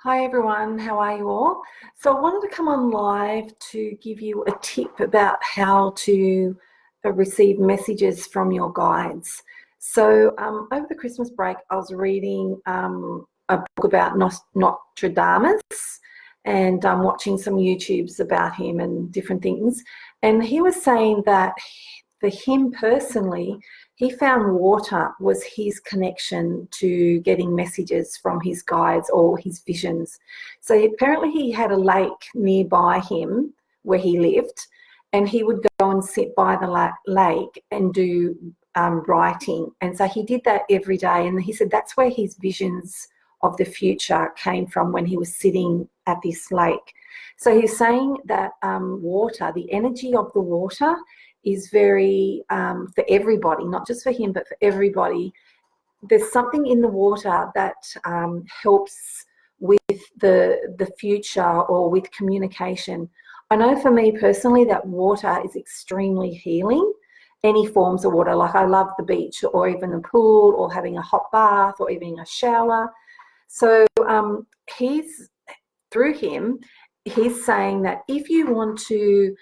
Hi everyone, how are you all? So I wanted to come on live to give you a tip about how to receive messages from your guides. So over the Christmas break, I was reading a book about Nostradamus and watching some YouTubes about him and different things. And he was saying that for him personally, he found water was his connection to getting messages from his guides or his visions. So apparently he had a lake nearby him where he lived, and he would go and sit by the lake and do writing. And so he did that every day. And he said that's where his visions of the future came from, when he was sitting at this lake. So he's saying that water, the energy of the water, is very, for everybody, not just for him, but for everybody. There's something in the water that helps with the future or with communication. I know for me personally that water is extremely healing. Any forms of water, like I love the beach or even a pool or having a hot bath or even a shower. So through him, he's saying that if you want to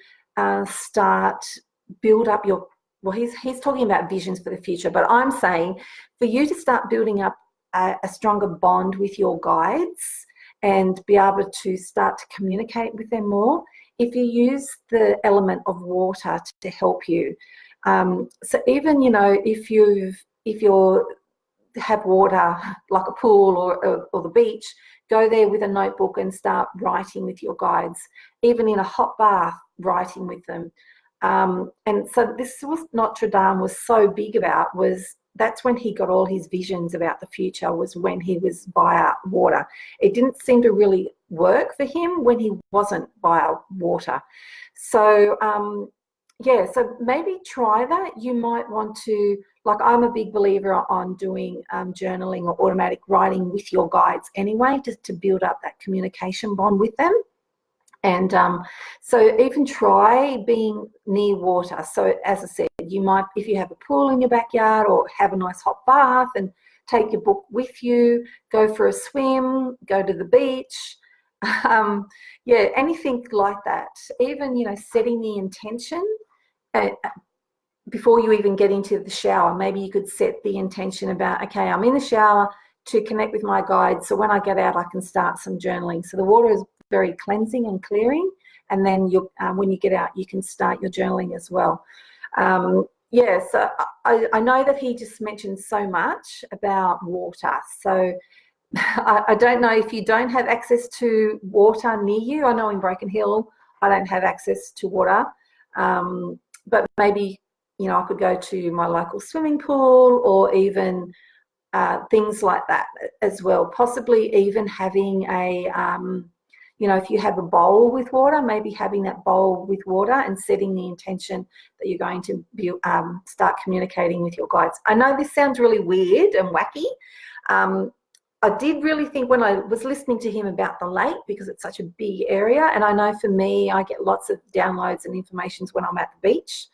build up your, well, he's talking about visions for the future, but I'm saying for you to start building up a stronger bond with your guides and be able to start to communicate with them more, if you use the element of water to help you. So even, if you have water like a pool or the beach, go there with a notebook and start writing with your guides. Even in a hot bath, writing with them. And so this was Nostradamus was so big about, was that's when he got all his visions about the future, was when he was via water. It didn't seem to really work for him when he wasn't via water. So so maybe try that. You might want to, like, I'm a big believer on doing journaling or automatic writing with your guides anyway, just to build up that communication bond with them. And so even try being near water. So as I said, you might, if you have a pool in your backyard, or have a nice hot bath and take your book with you, go for a swim, go to the beach. Anything like that. Even, setting the intention before you even get into the shower. Maybe you could set the intention about, okay, I'm in the shower to connect with my guides, so when I get out I can start some journaling. So the water is very cleansing and clearing, and then when you get out you can start your journaling as well. So I know that he just mentioned so much about water. So I don't know if you don't have access to water near you. I know in Broken Hill I don't have access to water, but maybe I could go to my local swimming pool, or even things like that as well. Possibly even having a if you have a bowl with water, maybe having that bowl with water and setting the intention that you're going to start communicating with your guides. I know this sounds really weird and wacky. I did really think when I was listening to him about the lake, because it's such a big area, and I know for me, I get lots of downloads and informations when I'm at the beach.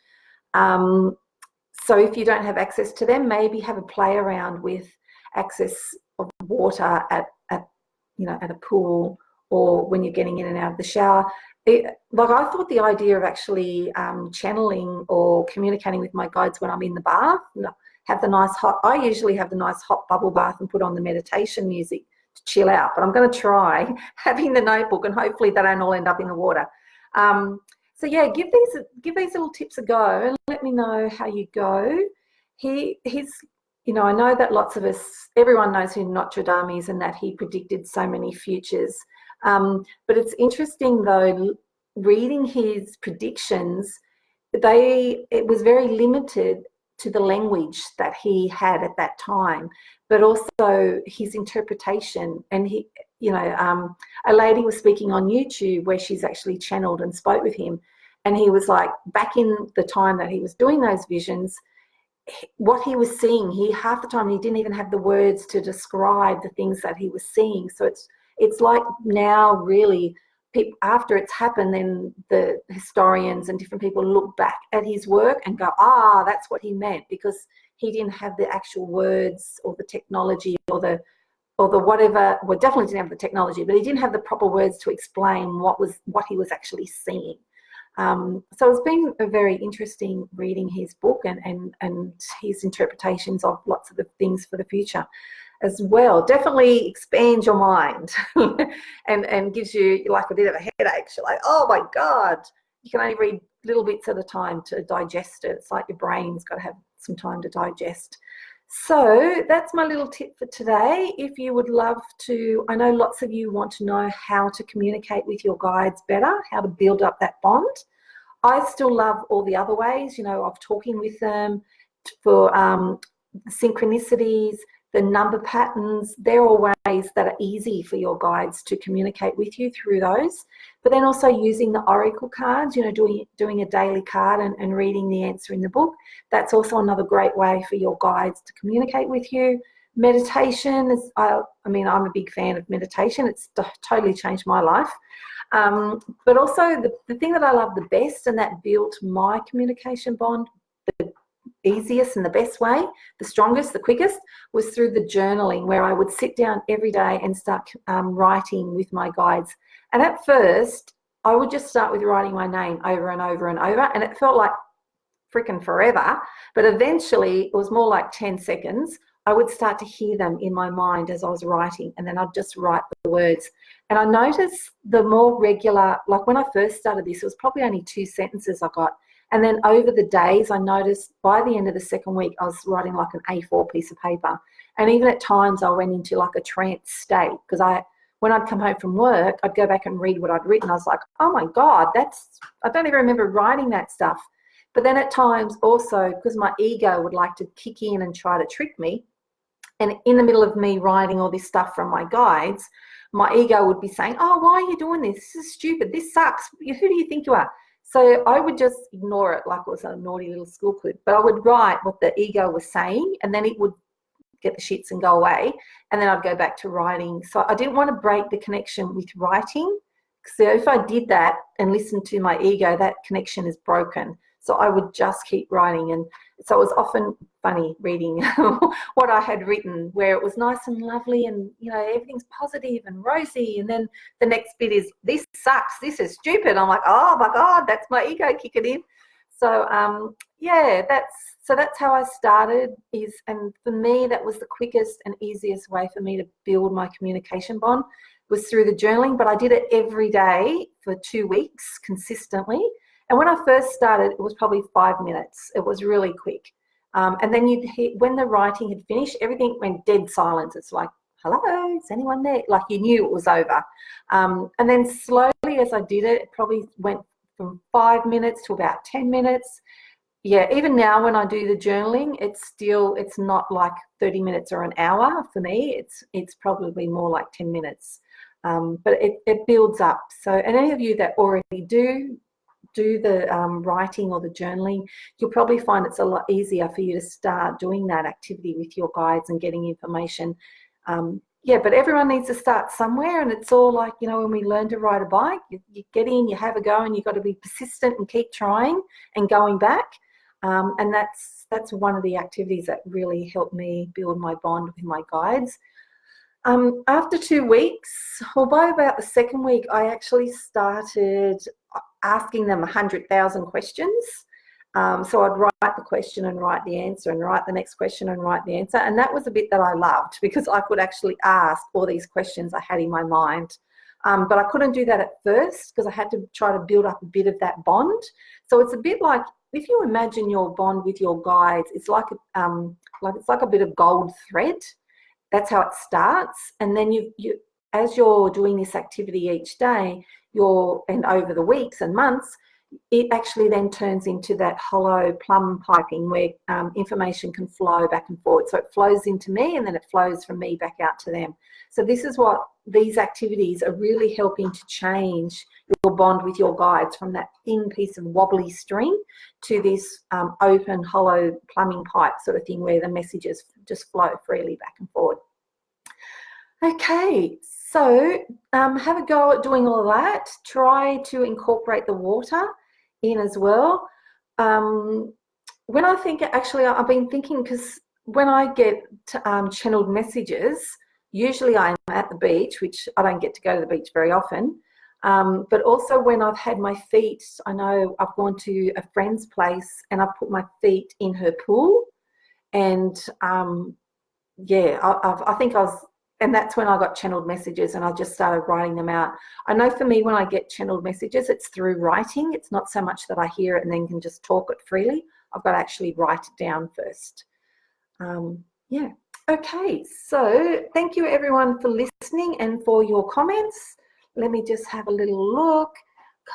So if you don't have access to them, maybe have a play around with access of water at a pool, or when you're getting in and out of the shower. I thought the idea of actually channeling or communicating with my guides when I'm in the bath, I usually have the nice hot bubble bath and put on the meditation music to chill out, but I'm going to try having the notebook, and hopefully they don't all end up in the water. So yeah, give these little tips a go and let me know how you go. I know that everyone knows who Nostradamus is, and that he predicted so many futures. But it's interesting though, reading his predictions, it was very limited to the language that he had at that time, but also his interpretation. And a lady was speaking on YouTube where she's actually channeled and spoke with him, and he was like, back in the time that he was doing those visions, what he was seeing, half the time he didn't even have the words to describe the things that he was seeing. So it's like now, really, after it's happened, then the historians and different people look back at his work and go, that's what he meant, because he didn't have the actual words or the technology or the or the whatever, well, definitely didn't have the technology, but he didn't have the proper words to explain what he was actually seeing. So it's been a very interesting reading his book and his interpretations of lots of the things for the future as well. Definitely expands your mind and gives you like a bit of a headache. You're like, oh my God, you can only read little bits at a time to digest it. It's like your brain's got to have some time to digest. So that's my little tip for today. If you would love to, I know lots of you want to know how to communicate with your guides better, how to build up that bond. I still love all the other ways, of talking with them for synchronicities, the number patterns. They're all ways that are easy for your guides to communicate with you through those. But then also using the oracle cards, doing a daily card and reading the answer in the book. That's also another great way for your guides to communicate with you. Meditation is, I'm a big fan of meditation. It's totally changed my life. But also the thing that I love the best and that built my communication bond the easiest and the best way, the strongest, the quickest, was through the journaling, where I would sit down every day and start writing with my guides. And at first, I would just start with writing my name over and over and over, and it felt like freaking forever. But eventually, it was more like 10 seconds. I would start to hear them in my mind as I was writing, and then I'd just write the words. And I noticed the more regular, like when I first started this, it was probably only 2 sentences I got. And then over the days, I noticed by the end of the second week, I was writing like an A4 piece of paper. And even at times I went into like a trance state, because when I'd come home from work, I'd go back and read what I'd written. I was like, oh my God, I don't even remember writing that stuff. But then at times also, because my ego would like to kick in and try to trick me, and in the middle of me writing all this stuff from my guides, my ego would be saying, oh, why are you doing this? This is stupid. This sucks. Who do you think you are? So I would just ignore it like it was a naughty little school kid. But I would write what the ego was saying, and then it would get the shits and go away. And then I'd go back to writing. So I didn't want to break the connection with writing. So if I did that and listened to my ego, that connection is broken. So I would just keep writing. And so it was often funny reading what I had written, where it was nice and lovely and, everything's positive and rosy. And then the next bit is, this sucks, this is stupid. I'm like, oh my God, that's my ego kicking in. So, that's how I started and for me, that was the quickest and easiest way for me to build my communication bond, was through the journaling. But I did it every day for 2 weeks consistently. And when I first started, it was probably 5 minutes. It was really quick. And then when the writing had finished, everything went dead silence. It's like, hello, is anyone there? Like you knew it was over. And then slowly as I did it, it probably went from 5 minutes to about 10 minutes. Yeah, even now when I do the journaling, it's not like 30 minutes or an hour for me. It's probably more like 10 minutes. But it builds up. So, and any of you that already do the writing or the journaling, you'll probably find it's a lot easier for you to start doing that activity with your guides and getting information. But everyone needs to start somewhere, and it's all like, when we learn to ride a bike, you get in, you have a go, and you've got to be persistent and keep trying and going back. And that's one of the activities that really helped me build my bond with my guides. After 2 weeks, or by about the second week, I actually started asking them 100,000 questions. So I'd write the question and write the answer, and write the next question and write the answer. And that was a bit that I loved, because I could actually ask all these questions I had in my mind. But I couldn't do that at first, because I had to try to build up a bit of that bond. So it's a bit like, if you imagine your bond with your guides, it's like a bit of gold thread. That's how it starts. And then you as you're doing this activity each day, and over the weeks and months, it actually then turns into that hollow plumb piping where information can flow back and forward. So it flows into me, and then it flows from me back out to them. So this is what these activities are really helping to change your bond with your guides, from that thin piece of wobbly string to this open, hollow plumbing pipe sort of thing, where the messages just flow freely back and forward. Okay, so have a go at doing all that. Try to incorporate the water in as well. When I think, actually, I've been thinking, because when I get channeled messages, Usually I'm at the beach, which I don't get to go to the beach very often. But also when I've had my feet, I know I've gone to a friend's place and I've put my feet in her pool. And yeah, I think I was, and that's when I got channeled messages and I just started writing them out. I know for me, when I get channeled messages, it's through writing. It's not so much that I hear it and then can just talk it freely. I've got to actually write it down first. Yeah. Okay, so thank you everyone for listening and for your comments. Let me just have a little look.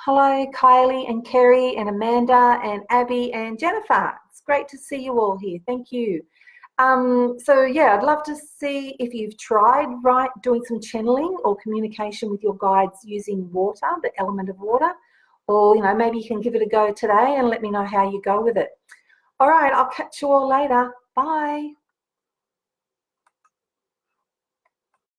Hello, Kylie and Kerry and Amanda and Abby and Jennifer. It's great to see you all here. Thank you. So yeah, I'd love to see if you've tried doing some channeling or communication with your guides using water, the element of water, or maybe you can give it a go today and let me know how you go with it. All right, I'll catch you all later. Bye.